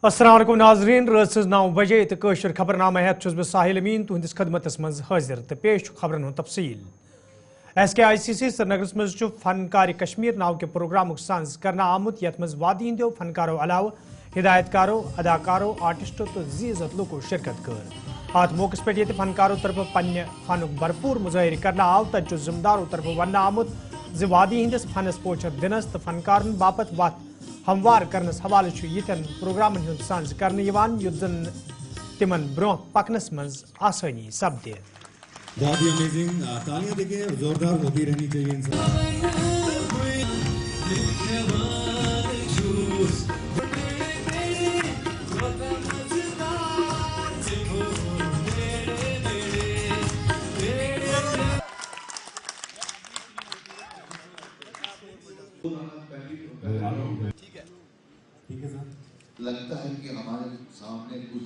अस्सलाम वालेकुम नाजरीन रस 9 बजे तो कशर खबरनामा हेत छुस बह साहिल अमीन तुहंदिस खदमतस मज हाजिर तो पेश खबरन हुंद तफसील। SKICC श्रीनगरस मज फनकार कश्मीर नाव के प्रोग्राम सांस करना आमुत यथ मज वादी हिंदो फनकारों अलाव हिदायतकारों अदाकारों आर्टिस्टों तो जीजत लुको शिरकत कर अत मौके पे ये फनकारों तरफ पन्न फन भरपूर मुजाहिर करना आव तो जिम्मेदारों तरफ वन आमुत जि वादी हिंदस फनस पोचर दिनस तो फनकारन बापत वत हमवार करनस हवाले यिथन प्रोग्रामन हुंद सांस करने युद्ध जन तिमन ब्रोह पकनस मज आसानी सपदे। बहुत ही अमेजिंग तालियां देखिए, जोरदार होती रहनी चाहिए इंसान। ठीक है सर, लगता है कि हमारे सामने कुछ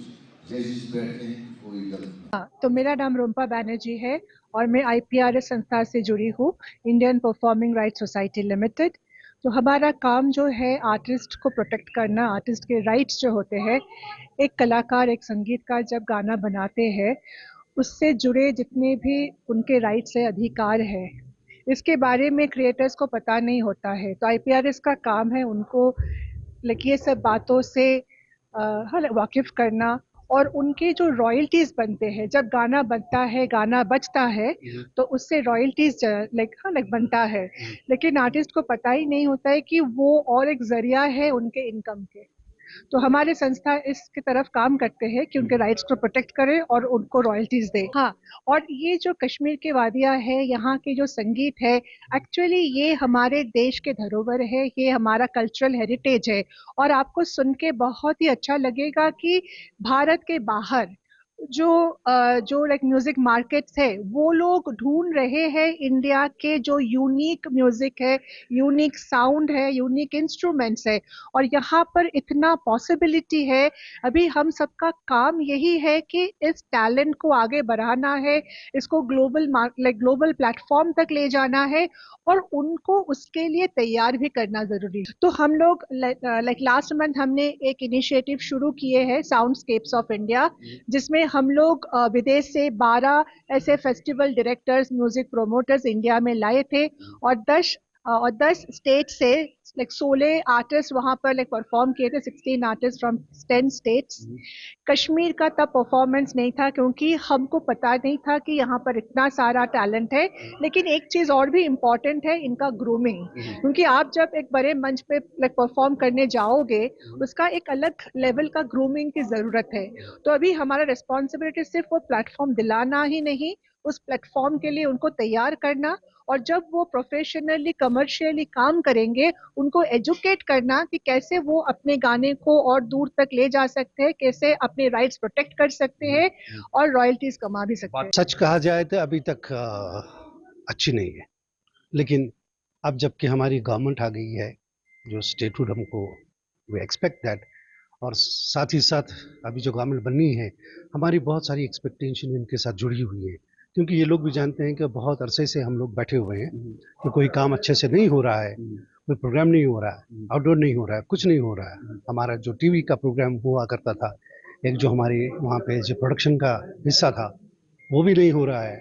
जजेस बैठे हैं, कोई गलत। तो मेरा नाम रुम्पा बैनर्जी है और मैं IPRS संस्था से जुड़ी हूँ, Indian performing rights society limited. तो हमारा काम जो है आर्टिस्ट को प्रोटेक्ट करना, आर्टिस्ट के राइट्स जो होते हैं, एक कलाकार एक संगीतकार जब गाना बनाते हैं उससे जुड़े जितने भी उनके राइट्स है अधिकार है इसके बारे में क्रिएटर्स को पता नहीं होता है। तो IPRS का काम है उनको ये सब बातों से वाकिफ करना और उनके जो रॉयल्टीज बनते हैं, जब गाना बनता है गाना बजता है तो उससे रॉयल्टीज बनता है, लेकिन आर्टिस्ट को पता ही नहीं होता है कि वो और एक जरिया है उनके इनकम के। तो हमारे संस्था इसकी तरफ काम करते हैं कि उनके राइट्स को प्रोटेक्ट करें और उनको रॉयल्टीज दे। हाँ, और ये जो कश्मीर के वादियाँ है, यहाँ के जो संगीत है, एक्चुअली ये हमारे देश के धरोहर है, ये हमारा कल्चरल हेरिटेज है। और आपको सुन के बहुत ही अच्छा लगेगा कि भारत के बाहर जो म्यूजिक मार्केट्स है वो लोग ढूंढ रहे हैं इंडिया के जो यूनिक म्यूजिक है, यूनिक साउंड है, यूनिक इंस्ट्रूमेंट्स है, और यहाँ पर इतना पॉसिबिलिटी है। अभी हम सबका काम यही है कि इस टैलेंट को आगे बढ़ाना है, इसको ग्लोबल प्लेटफॉर्म तक ले जाना है और उनको उसके लिए तैयार भी करना जरूरी है। तो हम लोग लास्ट मंथ हमने एक इनिशिएटिव शुरू किए हैं, साउंडस्केप्स ऑफ इंडिया, जिसमें हम लोग विदेश से 12 ऐसे festival directors, music promoters India में लाए थे और 10 स्टेट से 16 आर्टिस्ट वहां पर परफॉर्म किए थे, 16 आर्टिस्ट फ्रॉम 10 स्टेट्स। कश्मीर का तब परफॉर्मेंस नहीं था क्योंकि हमको पता नहीं था कि यहाँ पर इतना सारा टैलेंट है। लेकिन एक चीज और भी इम्पोर्टेंट है, इनका ग्रूमिंग, क्योंकि आप जब एक बड़े मंच पे परफॉर्म करने जाओगे उसका एक अलग लेवल का ग्रूमिंग की जरूरत है। तो अभी हमारा रिस्पॉन्सिबिलिटी सिर्फ वो प्लेटफॉर्म दिलाना ही नहीं, उस प्लेटफॉर्म के लिए उनको तैयार करना, और जब वो प्रोफेशनली कमर्शियली काम करेंगे उनको एजुकेट करना कि कैसे वो अपने गाने को और दूर तक ले जा सकते हैं, कैसे अपने राइट्स प्रोटेक्ट कर सकते हैं और रॉयल्टीज कमा भी सकते हैं। सच कहा जाए तो अभी तक अच्छी नहीं है, लेकिन अब जबकि हमारी गवर्नमेंट आ गई है, जो स्टेटहुड हमको वी एक्सपेक्ट दैट, और साथ ही साथ अभी जो गवर्नमेंट बननी है हमारी बहुत सारी एक्सपेक्टेशन इनके साथ जुड़ी हुई है, क्योंकि ये लोग भी जानते हैं कि बहुत अरसे से हम लोग बैठे हुए हैं कि कोई काम अच्छे से नहीं हो रहा है, कोई प्रोग्राम नहीं हो रहा है, आउटडोर नहीं हो रहा है, कुछ नहीं हो रहा है। हमारा जो टीवी का प्रोग्राम हुआ करता था, एक जो हमारे वहाँ पे जो प्रोडक्शन का हिस्सा था वो भी नहीं हो रहा है।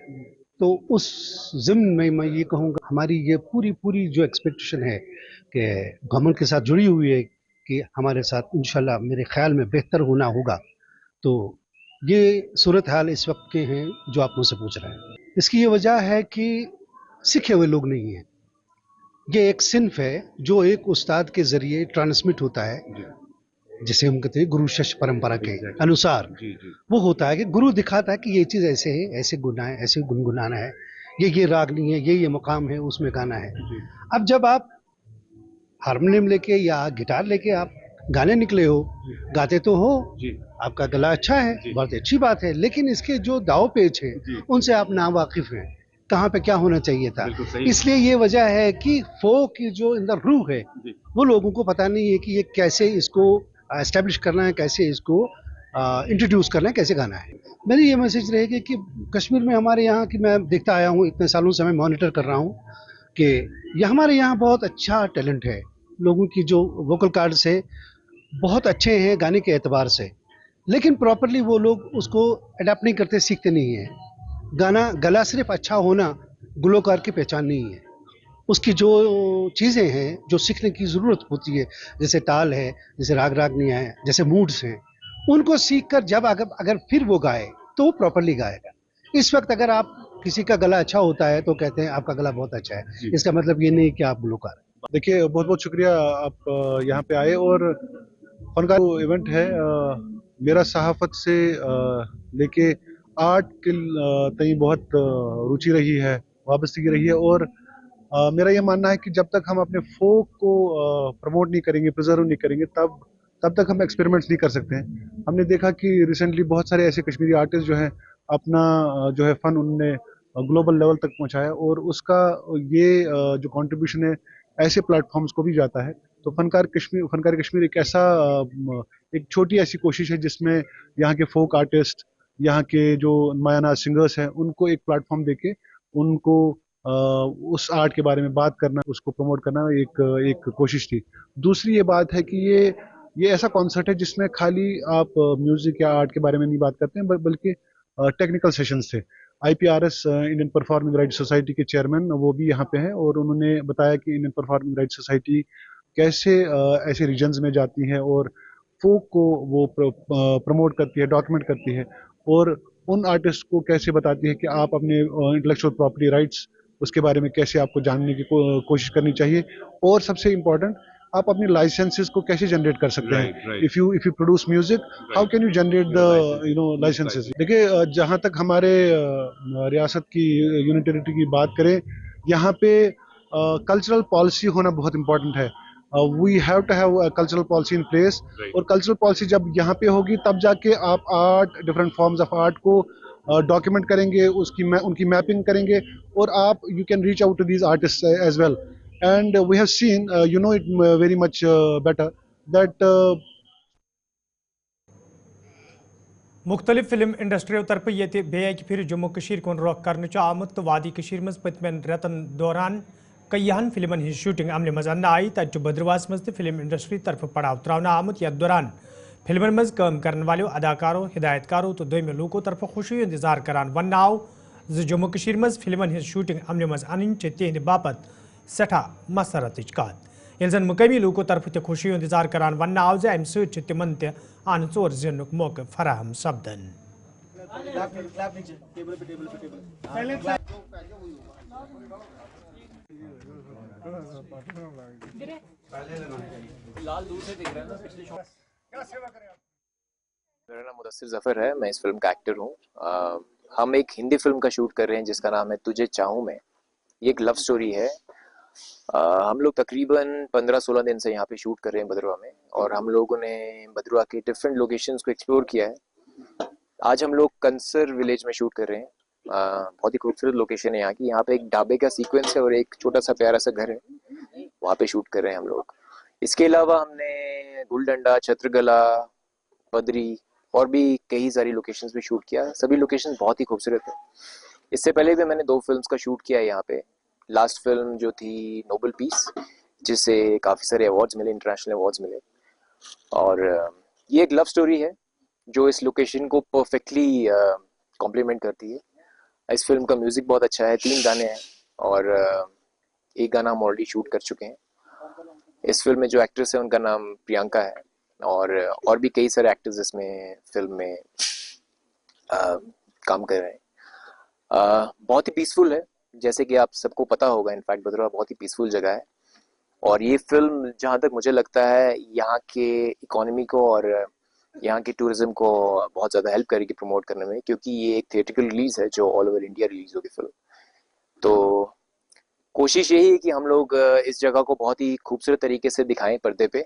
तो उस ज़िम्न में मैं ये कहूँगा हमारी ये पूरी जो एक्सपेक्टेशन है कि गवर्नमेंट के साथ जुड़ी हुई है कि हमारे साथ इंशाल्लाह मेरे ख्याल में बेहतर होना होगा। तो ये सूरत हाल इस वक्त के हैं जो आप मुझसे पूछ रहे हैं। इसकी ये वजह है कि सीखे हुए लोग नहीं हैं। ये एक सिन्फ है जो एक उस्ताद के जरिए ट्रांसमिट होता है, जिसे हम कहते हैं गुरु शिष्य परंपरा के अनुसार। वो होता है कि गुरु दिखाता है कि ये चीज़ ऐसे है, ऐसे गुना है, ऐसे गुनगुनाना है, ये रागनी है, ये मकाम है, उसमें गाना है। अब जब आप हारमोनियम लेके या गिटार लेके आप गाने निकले हो, गाते तो हो, आपका गला अच्छा है, बहुत अच्छी बात है, लेकिन इसके जो दाव पेच है उनसे आप ना वाकिफ हैं, कहाँ पे क्या होना चाहिए था। इसलिए ये वजह है कि फोक की जो अंदर रूह है वो लोगों को पता नहीं है कि ये कैसे इसको एस्टेब्लिश करना है, कैसे इसको इंट्रोड्यूस करना है, कैसे गाना है। मेरी ये मैसेज रहेगी कि कश्मीर में हमारे यहाँ की मैं देखता आया हूँ, इतने सालों से मैं मॉनिटर कर रहा हूँ कि हमारे यहाँ बहुत अच्छा टैलेंट है। लोगों की जो वोकल कार्ड्स है बहुत अच्छे हैं गाने के एतबार से, लेकिन प्रॉपरली वो लोग उसको अडाप्ट नहीं करते, सीखते नहीं हैं। गाना गला सिर्फ अच्छा होना गुलकार की पहचान नहीं है। उसकी जो चीज़ें हैं जो सीखने की ज़रूरत होती है, जैसे ताल है, जैसे राग रागनियाँ हैं, जैसे मूड्स हैं, उनको सीख कर जब अगर फिर वो गाए तो वो प्रॉपरली गाएगा। इस वक्त अगर आप किसी का गला अच्छा होता है तो कहते हैं आपका गला बहुत अच्छा है, इसका मतलब ये नहीं कि आप गुलकार हैं। देखिए, बहुत बहुत शुक्रिया आप यहाँ पे आए। और फनकार इवेंट है, मेरा सहाफत से लेके आर्ट के तई बहुत रुचि रही है, वाबस्तगी रही है। और मेरा ये मानना है कि जब तक हम अपने फोक को प्रमोट नहीं करेंगे, प्रिजर्व नहीं करेंगे, तब तक हम एक्सपेरिमेंट्स नहीं कर सकते हैं। हमने देखा कि रिसेंटली बहुत सारे ऐसे कश्मीरी आर्टिस्ट जो हैं अपना जो है फन उनने ग्लोबल लेवल तक पहुंचाया, और उसका ये जो कंट्रीब्यूशन है ऐसे प्लेटफॉर्म्स को भी जाता है। तो फनकार कश्मीर एक ऐसा एक छोटी ऐसी कोशिश है जिसमें यहाँ के फोक आर्टिस्ट, यहाँ के जो मायानाज सिंगर्स हैं, उनको एक प्लेटफॉर्म देके उनको उस आर्ट के बारे में बात करना, उसको प्रमोट करना एक कोशिश थी। दूसरी ये बात है कि ये ऐसा कॉन्सर्ट है जिसमें खाली आप म्यूजिक या आर्ट के बारे में नहीं बात करते हैं, बल्कि टेक्निकल सेशंस थे। IPRs Indian performing rights society के चेयरमैन वो भी यहाँ पे हैं, और उन्होंने बताया कि इंडियन परफॉर्मिंग राइट्स सोसाइटी कैसे ऐसे रीजन्स में जाती है और फोक को वो प्रमोट करती है, डॉक्यूमेंट करती है, और उन आर्टिस्ट को कैसे बताती है कि आप अपने इंटेलेक्चुअल प्रॉपर्टी राइट्स उसके बारे में कैसे आपको जानने की कोशिश करनी चाहिए। और सबसे इम्पोर्टेंट, आप अपने लाइसेंसेस को कैसे जनरेट कर सकते हैं। If you produce music, how can you generate the licences. देखिए, जहाँ तक हमारे रियासत की यूनियन टेरिटरी की बात करें, यहाँ पे कल्चरल पॉलिसी होना बहुत इंपॉर्टेंट है। We have to have cultural policy in place, और कल्चरल पॉलिसी जब यहाँ पे होगी तब जाके आप art, different forms of art को डॉक्यूमेंट करेंगे, उनकी मैपिंग करेंगे, और आप you can reach out to these artist as well. And we have seen, you know it very much better that मुख्तलिफ फिल्म इंडस्ट्रियों तरफ ये बे फिर जम्मू कशीर कुन रुख कर आमुत तो वादी कशीर मज पतमें रेतन दौरान कईहन फिल्मन हज शूटिंग अमल मज अन्न आई तत बद्रवास मज फिल्म इंडस्ट्री तरफ पड़ाव त्रावन आमुत यथ दौरान फिल्मन मज काम करने वालों अदाकारों, हिदायतकारों तो दोम लूकों तरफ खुशी इंतजार करान वन आव जम्मू कशीर मज फिल्मन हज शूटिंग अमल मज अन तिहद बापत सठा मसरत कत ये जन मुकामी लूकों तरफ त खुशी इंतजार करान वन आव जे अमि तिमन अन चोर जिनुक मौके फराहम सपदन। मेरा नाम मुदस्सिर जफर है, मैं इस फिल्म का एक्टर हूँ। हम एक हिंदी फिल्म का शूट कर रहे हैं जिसका नाम है तुझे चाहूं मैं। ये एक लव स्टोरी है। हम लोग तकरीबन 15-16 दिन से यहाँ पे शूट कर रहे हैं बदरुआ में, और हम लोगों ने बदरुआ के डिफरेंट लोकेशंस को एक्सप्लोर किया है। आज हम लोग कंसर विलेज में शूट कर रहे हैं। बहुत ही खूबसूरत लोकेशन है यहाँ की। यहाँ पे एक ढाबे का सीक्वेंस है और एक छोटा सा प्यारा सा घर है, वहाँ पे शूट कर रहे हैं हम लोग। इसके अलावा हमने गुलडंडा, छत्रगला, बद्री और भी कई सारी लोकेशंस पे शूट किया। सभी लोकेशंस बहुत ही खूबसूरत है। इससे पहले भी मैंने 2 फिल्म्स का शूट किया है यहाँ पे। लास्ट फिल्म जो थी नोबल पीस, जिससे काफ़ी सारे अवार्ड्स मिले, इंटरनेशनल अवार्ड्स मिले। और ये एक लव स्टोरी है जो इस लोकेशन को परफेक्टली कॉम्प्लीमेंट करती है। इस फिल्म का म्यूज़िक बहुत अच्छा है, 3 गाने हैं, और एक गाना हम ऑलरेडी शूट कर चुके हैं। इस फिल्म में जो एक्ट्रेस है उनका नाम प्रियंका है, और भी कई सारे एक्टर्स इसमें फिल्म में काम कर रहे हैं। बहुत ही पीसफुल है, जैसे कि आप सबको पता होगा। इनफैक्ट बदरवा बहुत ही पीसफुल जगह है, और ये फिल्म जहाँ तक मुझे लगता है यहाँ के इकोनॉमी को और यहाँ के टूरिज्म को बहुत ज़्यादा हेल्प करेगी प्रमोट करने में, क्योंकि ये एक थिएट्रिकल रिलीज़ है जो ऑल ओवर इंडिया रिलीज़ होगी फिल्म। तो कोशिश यही है कि हम लोग इस जगह को बहुत ही खूबसूरत तरीके से दिखाएं पर्दे पे,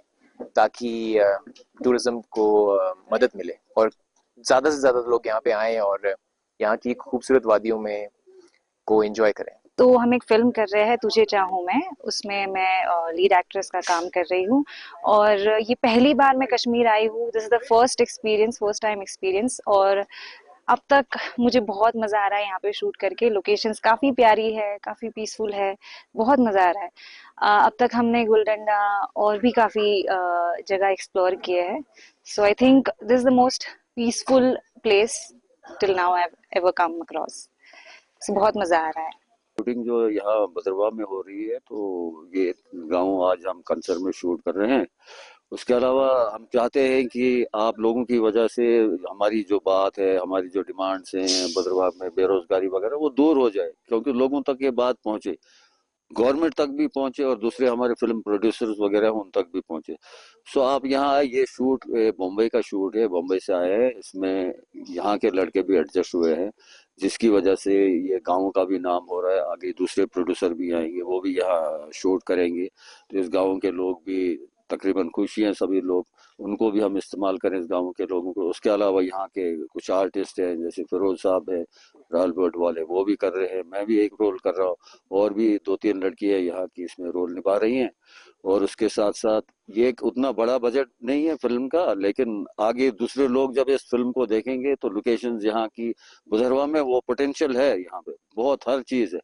ताकि टूरिज्म को मदद मिले और ज़्यादा से ज़्यादा लोग यहाँ पे आएँ और यहाँ की खूबसूरत वादियों में को एंजॉय करें। तो हम एक फिल्म कर रहे हैं तुझे चाहूं मैं, उसमें मैं लीड एक्ट्रेस का काम कर रही हूँ, और ये पहली बार मैं कश्मीर आई हूँ। This is the first time experience, और अब तक मुझे बहुत मजा आ रहा है यहाँ पे शूट करके। लोकेशंस काफी प्यारी है, काफी पीसफुल है, बहुत मजा आ रहा है। अब तक हमने गुलडंडा और भी काफी जगह एक्सप्लोर किए हैं। So I think this is the most peaceful place till now I have ever come across. So बहुत मजा आ रहा है। शूटिंग जो यहाँ भद्रवाह में हो रही है, तो ये गांव आज हम कंसर में शूट कर रहे हैं। उसके अलावा हम चाहते हैं कि आप लोगों की वजह से हमारी जो बात है, हमारी जो डिमांड्स हैं भद्रवाह में बेरोजगारी वगैरह, वो दूर हो जाए, क्योंकि लोगों तक ये बात पहुंचे, गवर्नमेंट तक भी पहुंचे और दूसरे हमारे फिल्म प्रोड्यूसर्स वगैरह उन तक भी पहुंचे। सो आप यहाँ आए, ये शूट बम्बई का शूट है, बम्बई से आए हैं, इसमें यहाँ के लड़के भी एडजस्ट हुए हैं, जिसकी वजह से ये गाँव का भी नाम हो रहा है। आगे दूसरे प्रोड्यूसर भी आएंगे, वो भी यहाँ शूट करेंगे, तो इस गाँव के लोग भी तकरीबन खुशी हैं, सभी लोग, उनको भी हम इस्तेमाल करें इस गाँव के लोगों को। उसके अलावा यहाँ के कुछ आर्टिस्ट हैं, जैसे फिरोज साहब है, राल बर्ड वाले, वो भी कर रहे हैं, मैं भी एक रोल कर रहा हूँ, और भी 2-3 लड़कियां यहाँ की इसमें रोल निभा रही हैं। और उसके साथ साथ ये एक उतना बड़ा बजट नहीं है फिल्म का, लेकिन आगे दूसरे लोग जब इस फिल्म को देखेंगे तो लोकेशंस यहाँ की भद्रवाह में वो पोटेंशियल है, यहाँ पे बहुत हर चीज है।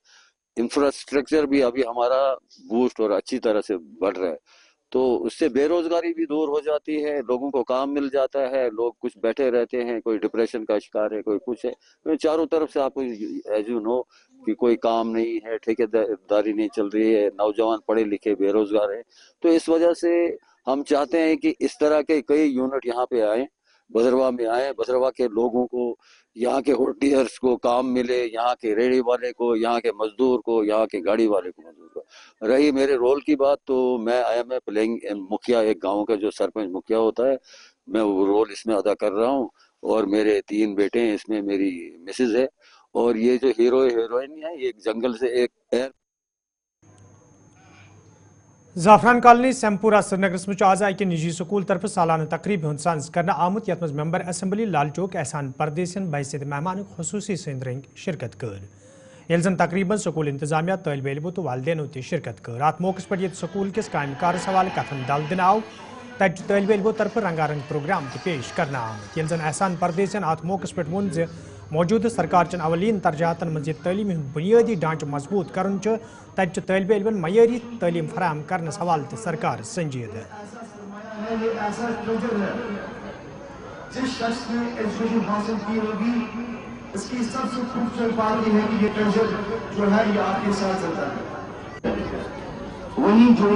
इंफ्रास्ट्रक्चर भी अभी हमारा बूस्ट और अच्छी तरह से बढ़ रहा है, तो उससे बेरोजगारी भी दूर हो जाती है, लोगों को काम मिल जाता है, लोग कुछ बैठे रहते हैं, कोई डिप्रेशन का शिकार है, कोई कुछ है, तो चारों तरफ से आपको एज यू नो कि कोई काम नहीं है, ठेकेदारी नहीं चल रही है, नौजवान पढ़े लिखे बेरोजगार है। तो इस वजह से हम चाहते हैं कि इस तरह के कई यूनिट यहाँ पे आए, भद्रवाह में आए, भद्रवाह के लोगों को, यहाँ के होल्डियर्स को काम मिले, यहाँ के रेहड़ी वाले को, यहाँ के मजदूर को, यहाँ के गाड़ी वाले को, मजदूर को। रही मेरे रोल की बात, तो मैं आई एम ए प्लेइंग मुखिया, एक गांव का जो सरपंच मुखिया होता है, मैं वो रोल इसमें अदा कर रहा हूँ। और मेरे 3 बेटे हैं, इसमें मेरी मिसेज है, और ये जो हीरो हीरोइन है, ये एक जंगल से एक एयर ज़ाफ़रान कॉलोनी सेमपुरा श्रीनगर मज आज अक निजी स्कूल तरफ सालाना तकरीब हुंद साज कर आमुत, यथ मेंबर असम्बली लाल चौक एहसान परदेसन बहसियत मेहमान खसूसी सद रंग शिरकत कर। ये जन तकरीबन स्कूल इंतजामिया, तलब इलमो तो वालदेनो ते शिरकत कर। अत मौके पर स्कूल किस कायम कारस हवाले कथन दल दिन आव, तब तलब इलमो तरफ रंगारंग प्रोग्राम पेश करना आमुत। ये जन एहसान परदेसन अत मौके पर वोन ज मौजूद सरकार चन अवलीन तरजातन मज तलीम बुनियादी ढांच मजबूत कर, तब तलब इलमन मयारी तलीम फराहम करने हवाले सरकार संजीद है। जिस शख्स ने एजुकेशन हासिल की होगी, इसकी सबसे खूबसूरत बात यह है कि ये ट्रेजर जो है ये आपके साथ चलता है। वही जो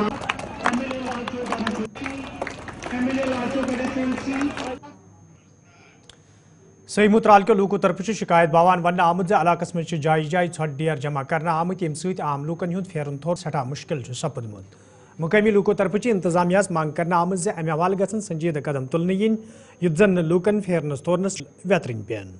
सही मुतराल के लूकों तरफ शिकायत बावान वन आमुद इलाकस में जाय जाय छठ डेर जमा करना आमुत, यम सत आम लूकन हुंद फेरन थोर सठा मुश्किल सपदमुत। मुकामी लूकों तरफ इंतजामिया मांग करना आमुत अमे हवाले गसन संजीदा कदम तुलने इन, युत जन लूकन फेरनस तोरनस व्यतरिन पेन।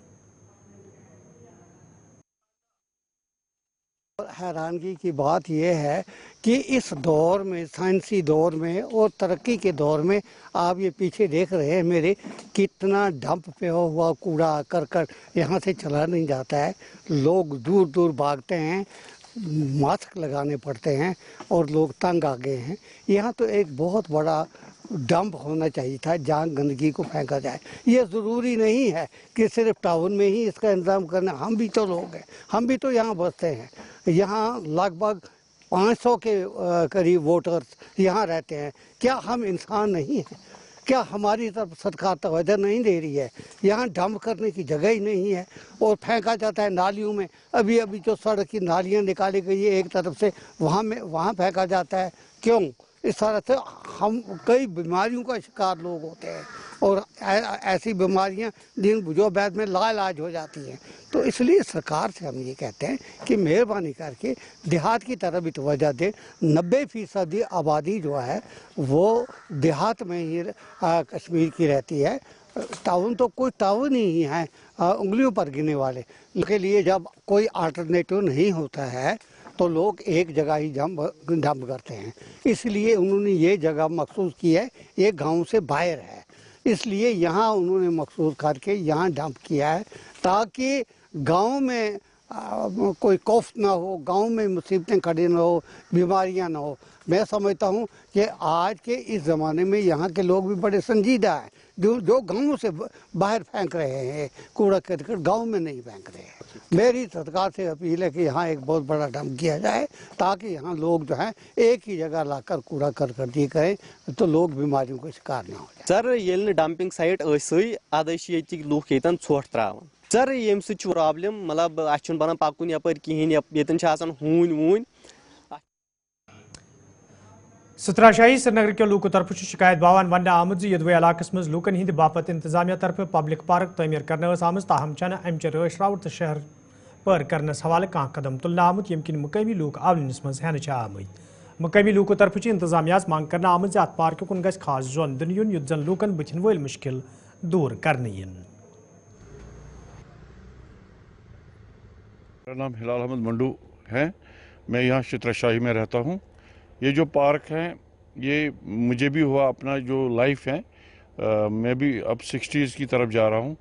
हैरानगी की बात यह है कि इस दौर में, साइंसी दौर में और तरक्की के दौर में, आप ये पीछे देख रहे हैं मेरे, कितना डंप पे हुआ कूड़ा करकट यहाँ से चला नहीं जाता है। लोग दूर दूर भागते हैं, मास्क लगाने पड़ते हैं और लोग तंग आ गए हैं। यहाँ तो एक बहुत बड़ा डंप होना चाहिए था जहाँ गंदगी को फेंका जाए। ये ज़रूरी नहीं है कि सिर्फ टाउन में ही इसका इंतज़ाम करना, हम भी तो लोग हैं, हम भी तो यहाँ बसते हैं। यहाँ लगभग 500 के करीब वोटर्स यहाँ रहते हैं। क्या हम इंसान नहीं हैं? क्या हमारी तरफ सरकार तवज्जो नहीं दे रही है? यहाँ डंप करने की जगह ही नहीं है और फेंका जाता है नालियों में। अभी अभी जो सड़क की नालियाँ निकाली गई है एक तरफ से, वहाँ फेंका जाता है। क्यों? इस तरह से हम कई बीमारियों का शिकार लोग होते हैं और ऐसी बीमारियां दिन जो बाद में लाइलाज हो जाती हैं। तो इसलिए सरकार से हम ये कहते हैं कि मेहरबानी करके देहात की तरफ भी तवज्जो दें। 90% आबादी जो है वो देहात में ही कश्मीर की रहती है। टाउन तो कोई टाउन ही है उंगलियों पर गिनने वाले के लिए। जब कोई अल्टरनेटिव नहीं होता है तो लोग एक जगह ही डंप करते हैं। इसलिए उन्होंने ये जगह मखसूस की है, ये गांव से बाहर है, इसलिए यहाँ उन्होंने मखसूस करके यहाँ डंप किया है ताकि गांव में कोई खौफ ना हो, गांव में मुसीबतें खड़ी ना हो, बीमारियां ना हो। मैं समझता हूं कि आज के इस ज़माने में यहाँ के लोग भी बड़े संजीदा हैं, जो गाँव से बाहर फेंक रहे हैं कूड़ा करकट, गांव में नहीं फेंक रहे हैं। मेरी सरकार से अपील है कि यहाँ एक बहुत बड़ा डंप किया जाए ताकि यहाँ लोग जो हैं एक ही जगह लाकर कूड़ा करकट ये करें तो लोग बीमारियों का शिकार ना हो जाए। सर ये डंपिंग साइट अद लूख ये ोट त्रावान सर ये प्रॉब्लम मतलब अन बना पकुन यपर कहें ये हून वून। सतराशाही श्रीनगर के लूकों तरफ शिकायत बावान वन आमद यदवे इलाकस मज लूकन हिंद बापत इंतजामिया तरफ पब्लिक पार्क तमीर करने आमज ताहम चन अमच रश रावत शहर पर करनस हवाले कह कदम तुलना आमुत यम किन मुकामी लूक आवलनस मज हेन आमद। मुकामी लूकों तरफ इंतजामिया मांग करना आमज अत पार्क कुन गस खास जोन दिन युन युत जन लूकन बुथिन वल मुश्किल दूर करने यन। मेरा नाम हिलाल अहमद मंडू है, मैं यहाँ चित्रशाही में रहता हूँ। ये जो पार्क है ये मुझे भी हुआ अपना जो लाइफ है, मैं भी अब 60s की तरफ जा रहा हूँ,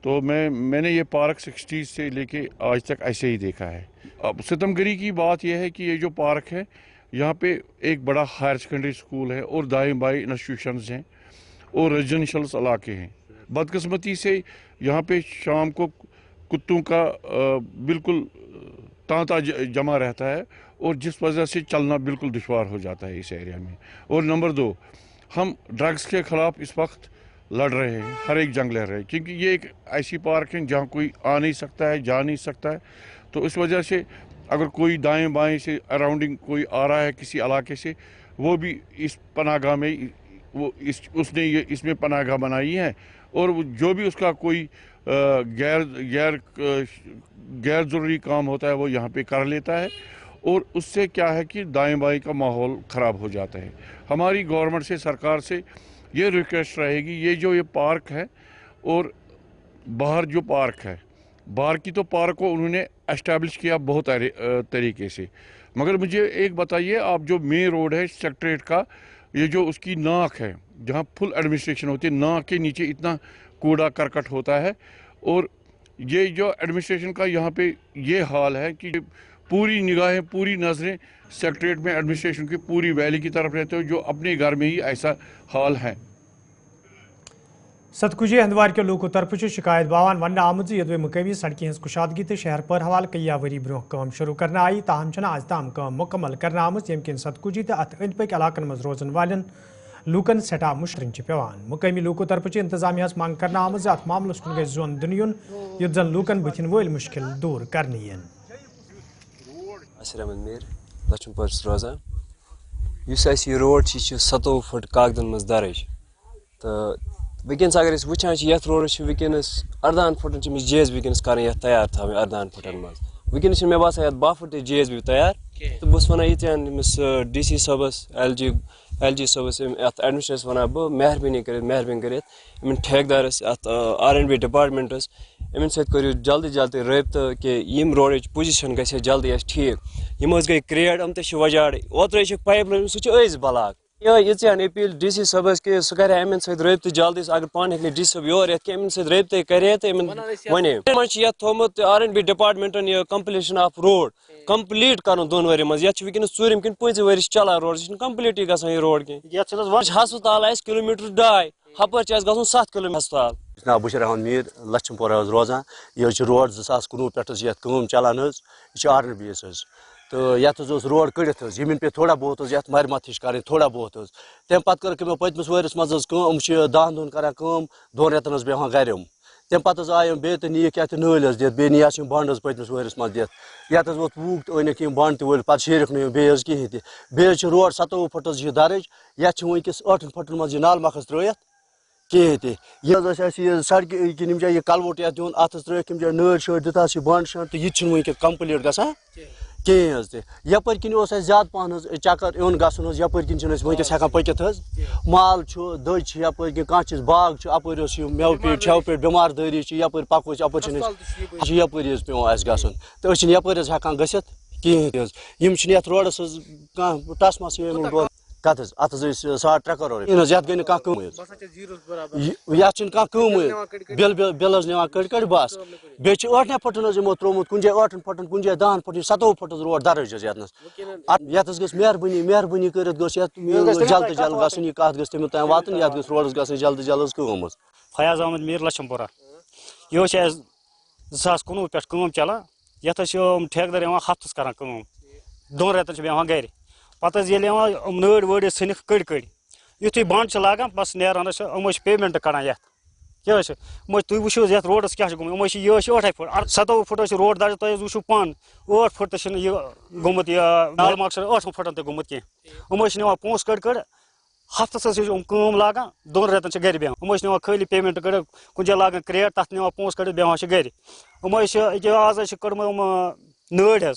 तो मैंने ये पार्क 60s से लेके आज तक ऐसे ही देखा है। अब सितमगरी की बात यह है कि ये जो पार्क है यहाँ पे एक बड़ा हायर सेकेंडरी स्कूल है और दाएं बाएं इंस्टीट्यूशंस हैं और रेजिडेंशियल इलाके हैं। बदकिस्मती से यहाँ पे शाम को कुत्तों का बिल्कुल तांता जमा रहता है और जिस वजह से चलना बिल्कुल दुश्वार हो जाता है इस एरिया में। और नंबर 2, हम ड्रग्स के ख़िलाफ़ इस वक्त लड़ रहे हैं, हर एक जंग लड़ रहे हैं, क्योंकि ये एक ऐसी पार्क है जहाँ कोई आ नहीं सकता है, जा नहीं सकता है। तो इस वजह से अगर कोई दाएं बाएं से अराउंडिंग कोई आ रहा है किसी इलाके से, वो भी इस पनाहगाह में उसने ये इसमें पनाहगाह बनाई है और जो भी उसका कोई गैर ज़रूरी काम होता है वो यहाँ पे कर लेता है और उससे क्या है कि दाएं बाएं का माहौल ख़राब हो जाता है। हमारी गवर्नमेंट से, सरकार से ये रिक्वेस्ट रहेगी, ये जो ये पार्क है और बाहर जो पार्क है, बाहर की तो पार्क को उन्होंने एस्टैब्लिश किया बहुत तरीके से, मगर मुझे एक बताइए, आप जो मेन रोड है सेक्रेटरीट का, ये जो उसकी नाक है जहाँ फुल एडमिनिस्ट्रेशन होती है, नाक के नीचे इतना कूड़ा करकट होता है और ये जो एडमिनिस्ट्रेशन का यहाँ पे ये हाल है कि पूरी निगाहें, पूरी नज़रें सेक्रेटरीट में एडमिनिस्ट्रेशन की पूरी वैली की तरफ रहते हो, जो अपने घर में ही ऐसा हाल है। सतकुजी हंदवार के लोगों तरफ शिकायत बावान वन आमद यदवे मुकामी सड़कें हज कुशादगी तो शहर पर हवाल कई वरी ब्रोह काम शुरू करना आई, ताहम छना आज ताम काम मुकम्मल करना आमज यम किन सतकुजी तो अत अंद पक इलाकन मज रोजन वालन लूकन सटा मुश्किल पेवान। मुकामी लोगों तरफ इंतजामिया मांग करना आमज अत मामलस कुन गस जोन दिन युन युत जन लूकन बुथिन वल मुश्किल दूर करने यन। असर अहमद मीर लक्ष्मणपुर रोजान यह रोड 7 फुट कागदन मज दर्ज तो वनस अगर वुचान ये रोडस वनस 18 फुटन जेस वनस कर तैयार था 18 फुटन मज वनस मे बासा 12 फुट जेस भी तैयार तो बस वन ये DC सबस LG सबस एडमिनिस्ट्रेशन वन बह मेहरबानी कर ठेकेदारस R&B डिपार्टमेंटस इन सो जल्दी जल्दी रबत कि यम रोड पोजिशन गई जल्दी ठीक यम गई क्रिएट यम तो वजाड़ ओतर पाइप लाइन सह बलाक ये अपील DC सबस कि सह कर अमन सबत जल्दी अगर पान हे DC सब योर ये अमन सबत करे तो वन थोमुत R&B डिपार्टमेंटन यह कंप्लीशन ऑफ रोड कंप्लीट कर 2 वर मज वनस 4 कि 5 वर चलान रोड कंप्लीट ग रोड कह हस्पताल किलोमीटर 2.5 हपर ग 7 किलोमीटर हस्पताल। जनाब बशीर अहमद मीर लक्ष्मणपुर रोजान यह रोड 2019 पे कम चलान यह R&B तो ये रोड कड़ित जमीन पे थोड़ा बहुत ये मरम्मत हिश कर थोड़ा बहुत तम पे कर पतमस वरस मज 10 दुन कर 2 रेतन बेहान गर तम पे आय बे तो नीक ये नल दित बे नी बंड पतमस वरस मज दित ये वोत वूक अनिक बंड तल पे शेरिक बे कहें बे रोड 7 फुट दर्ज ये वनकस 8 फुटन मज नाल मखस त्रत कहें तह सड़क किन यह कलवट ये दिन अत त्रक नड़ शड़ दिता बंड शंड तो यह वनक कंप्लीट ग कहें तह यपर किन ज्यादा पहन चक्कर इन गसन यपर किन वनकस हेकान पकित माल दज यपर कह चीज बाग अपर मेव पेट छव पेट बीमारदारी यपर पको अपर यपर पे गसन तो यपर हेकान गसित कहें यम रोडस कह टस मस कत अत 3.5 करोड़ ये गई कम बिल निवान कड़ बस बे 8 फुटन यमो त्रोमुत कुछ 8 फुटन कुछ 10 फुटन 7 फुट रोड दर्ज ये मेहरबानी कर जल्द जल्द गई यह कत गम तान वात ये रोडस ग जल्द जल्द कम फयाज अहमद मीर लछमपुरा यह 2019 पे चलान ये ठेकेदार हफ्तस कर 2 रेतन बेहान गर पे नड़ वड़ सन कड़ कड़ युथ बंद लागान बस नान पेमेंट कड़ान ये क्या तुम वो ये रोडस क्या गोमुत यह 8 फुट 7 फुट रोड दर्ज तुम वो पान 8 फुट गोमुत नाल मकसद 8 फुटन तक गोमुत कह नान पोस कड़ कड़ हफ्तस कम लागान 2 रेतन गर बेहान नान खाली पेमेंट कड़ कुछ लागान क्रेट तथ नान पोस कड़ बेहान गर आज कड़म नड़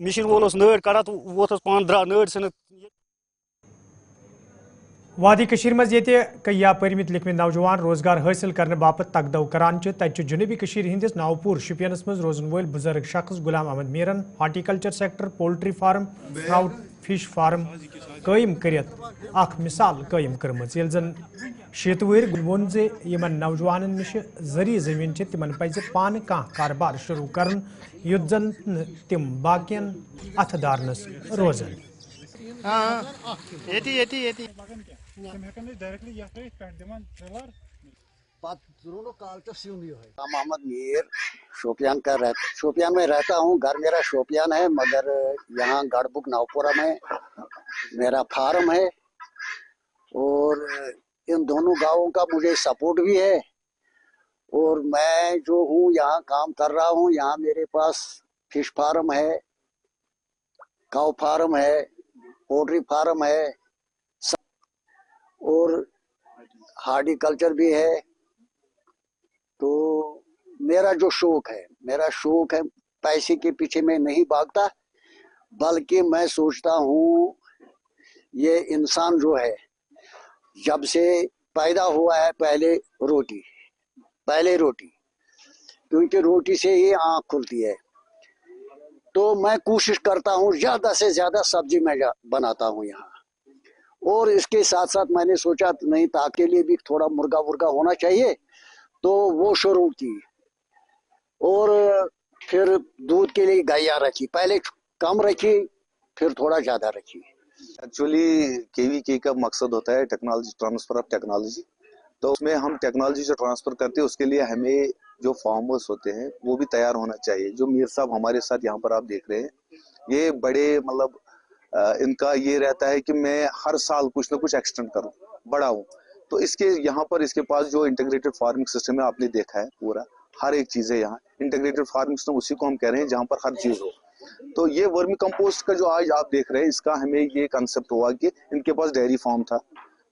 मिशन वोल नड़ कड़ा तो वोत पान द्रा नड़ सन वादी कशीर मज ये कया परमित लिखमित नौजवान रोजगार हासिल करने बापत तकदव करान तत जुनूबी कशीर हिंदिस नावपुर शुपियनस मज रोजन वोल बुजुर्ग शख्स गुलाम अहमद मीरन horticulture sector poultry farm trout fish farm कायम करित मिसाल कायम कर्मच येल जन 7 वहर वोन जे यमन नौजवानन निश जरी जमीन तिमन पज पान कह कारोबार शुरू करन युथ जन तिम बाकियन अथ दारनस रोजन मोहम्मद मीर शोपियान में रहता हूँ। घर मेरा शोपियान है, मगर यहाँ गढ़बुक नावपुरा में मेरा फार्म है और इन दोनों गांवों का मुझे सपोर्ट भी है। और मैं जो हूँ यहाँ काम कर रहा हूँ, यहाँ मेरे पास फिश फार्म है, काऊ फार्म है, पोल्ट्री फार्म है और हार्टिकल्चर भी है। तो मेरा शौक है पैसे के पीछे मैं नहीं भागता, बल्कि मैं सोचता हूँ ये इंसान जो है जब से पैदा हुआ है पहले रोटी, क्योंकि रोटी से ही आँख खुलती है। तो मैं कोशिश करता हूँ ज़्यादा से ज़्यादा सब्जी मैं बनाता हूँ यहाँ। और इसके साथ साथ मैंने सोचा नहीं ताकि लिए भी थोड़ा मुर्गा होना चाहिए, तो वो शुरू की। और फिर दूध के लिए गायें रखी, पहले कम रखी फिर थोड़ा ज़्यादा रखी। एक्चुअली केवीके का मकसद होता है टेक्नोलॉजी, ट्रांसफर ऑफ टेक्नोलॉजी। तो उसमें हम टेक्नोलॉजी जो ट्रांसफर करते हैं उसके लिए हमें जो फार्मर्स होते हैं वो भी तैयार होना चाहिए। जो मीर साहब हमारे साथ यहाँ पर आप देख रहे हैं, ये बड़े मतलब इनका ये रहता है कि मैं हर साल कुछ ना कुछ एक्सटेंड करूँ, बढ़ाऊँ। तो इसके यहाँ पर इसके पास जो इंटीग्रेटेड फार्मिंग सिस्टम है आपने देखा है, पूरा हर एक चीज़ है यहाँ। इंटीग्रेटेड फार्मिंग सिस्टम उसी को हम कह रहे हैं जहाँ पर हर चीज़ हो। तो ये वर्मी कंपोस्ट का जो आज आप देख रहे हैं, इसका हमें ये कंसेप्ट हुआ कि इनके पास डेयरी फार्म था।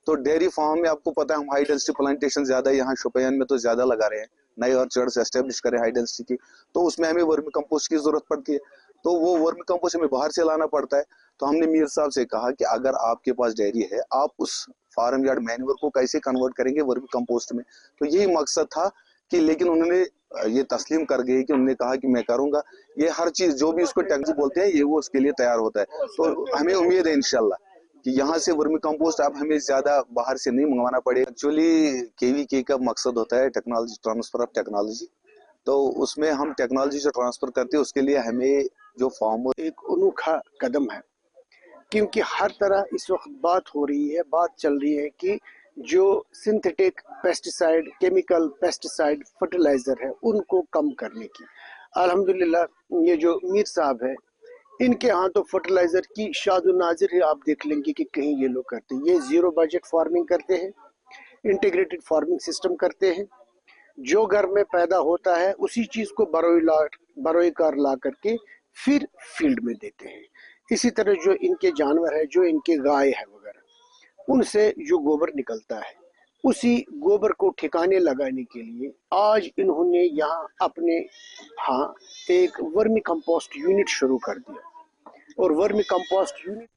तो डेयरी फार्म में आपको पता है हम हाई डेंसिटी प्लांटेशन ज्यादा यहाँ शोपियान में तो ज्यादा लगा रहे हैं, नए ऑर्चर्ड्स एस्टेब्लिश करें हाई डेंसिटी की। तो उसमें हमें वर्मी कंपोस्ट की जरूरत पड़ती है, तो वो वर्मी कंपोस्ट हमें बाहर से लाना पड़ता है। तो हमने मीर साहब से कहा कि अगर आपके पास डेयरी है, आप उस फार्म यार्ड मैन्योर को कैसे कन्वर्ट करेंगे वर्मी कंपोस्ट में। तो यही मकसद था कि, लेकिन उन्होंने ये तस्लीम कर गए कि उन्होंने कहा कि मैं करूंगा। ये हर चीज जो भी उसको टेक्नोलॉजी बोलते हैं ये वो उसके लिए तैयार होता है। तो हमें उम्मीद है इंशाल्लाह कि यहाँ से वर्मी कंपोस्ट अब हमें ज्यादा बाहर से नहीं मंगवाना पड़ेगा। एक्चुअली केवीके का मकसद होता है टेक्नोलॉजी, ट्रांसफर ऑफ टेक्नोलॉजी। तो उसमें हम टेक्नोलॉजी जो ट्रांसफर करते हैं उसके लिए हमें जो फार्मर एक अनोखा कदम है, क्योंकि हर तरह इस वक्त बात चल रही है कि जो synthetic pesticide, chemical pesticide, fertiliser है उनको कम करने की। अल्हम्दुलिल्लाह ये जो मीर साहब है इनके यहाँ तो फर्टिलाइजर की शादो नाजिर है। आप देख लेंगे कि कहीं ये लोग करते हैं, ये जीरो बजट फार्मिंग करते हैं, इंटीग्रेटेड फार्मिंग सिस्टम करते हैं। जो घर में पैदा होता है उसी चीज को बरोई कार ला करके फिर फील्ड में देते हैं। इसी तरह जो इनके जानवर है, जो इनके गाय है वगैरह, उनसे जो गोबर निकलता है उसी गोबर को ठिकाने लगाने के लिए आज इन्होंने यहाँ अपने एक वर्मी कंपोस्ट यूनिट शुरू कर दिया। और वर्मी कंपोस्ट यूनिट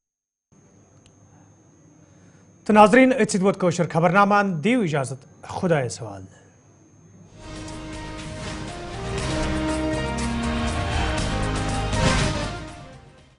तो नाजरीन खबरनामा दीव इजाजत, खुदा सवाल।